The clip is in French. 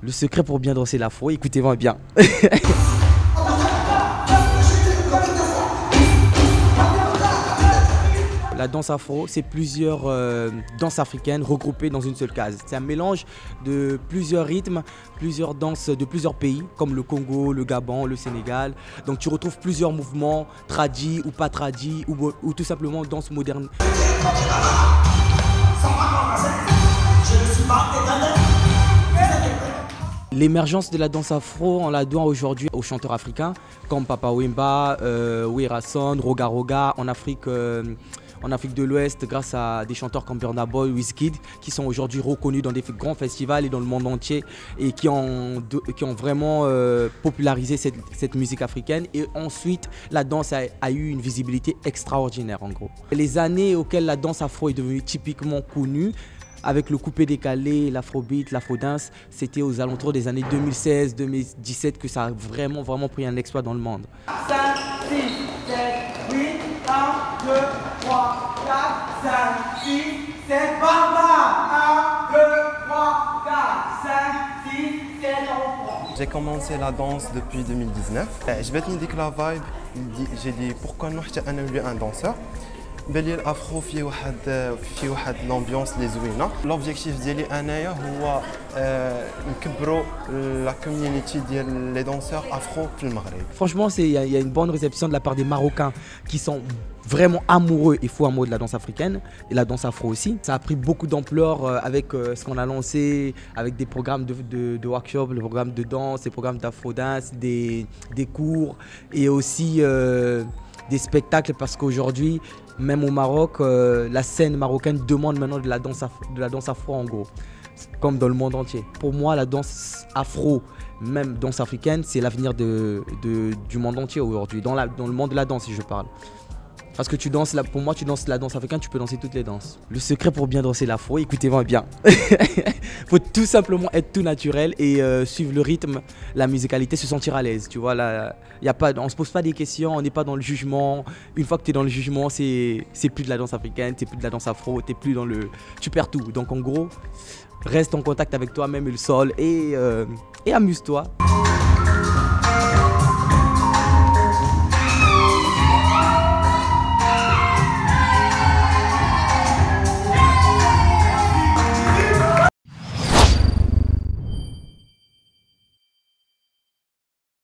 Le secret pour bien danser l'afro, écoutez-moi bien. La danse afro, c'est plusieurs danses africaines regroupées dans une seule case. C'est un mélange de plusieurs rythmes, plusieurs danses de plusieurs pays, comme le Congo, le Gabon, le Sénégal. Donc tu retrouves plusieurs mouvements, tradis ou pas tradis, ou tout simplement danse moderne. L'émergence de la danse afro, on la doit aujourd'hui aux chanteurs africains comme Papa Wemba, Werason, Roga Roga en Afrique de l'Ouest grâce à des chanteurs comme Burna Boy, Wizkid qui sont aujourd'hui reconnus dans des grands festivals et dans le monde entier et qui ont vraiment popularisé cette musique africaine. Et ensuite, la danse a eu une visibilité extraordinaire en gros. Les années auxquelles la danse afro est devenue typiquement connue, avec le coupé décalé, l'afrobeat, l'afrodance, c'était aux alentours des années 2016-2017 que ça a vraiment pris un exploit dans le monde. 5, 6, 7, 8, 1, 2, 3, 4, 5, 6, 7, baba 1, 2, 3, 4, 5, 6, 7, on reprend. J'ai commencé la danse depuis 2019. Je vais te dire que la vibe, j'ai dit pourquoi non, je suis un danseur. الافرو فيه واحد l'ambiance اللي زوينه. L'objectif ديالي انايا هو نكبروا la community ديال les danseurs afro في المغرب. Franchement, il y a une bonne réception de la part des Marocains qui sont vraiment amoureux et fous amoureux de la danse africaine et la danse afro aussi. Ça a pris beaucoup d'ampleur avec ce qu'on a lancé, avec des programmes de workshop, le programme de danse, des programmes d'afro-dance, des cours et aussi des spectacles parce qu'aujourd'hui, même au Maroc, la scène marocaine demande maintenant de la danse afro en gros, comme dans le monde entier. Pour moi, la danse afro, même danse africaine, c'est l'avenir du monde entier aujourd'hui, dans le monde de la danse si je parle. Parce que pour moi, tu danses la danse africaine, tu peux danser toutes les danses. Le secret pour bien danser l'afro, écoutez-moi bien. Il faut tout simplement être tout naturel et suivre le rythme, la musicalité, se sentir à l'aise. Tu vois, là, on ne se pose pas des questions, on n'est pas dans le jugement. Une fois que tu es dans le jugement, c'est plus de la danse africaine, c'est plus de la danse afro, tu perds tout. Donc en gros, reste en contact avec toi-même et le sol et amuse-toi.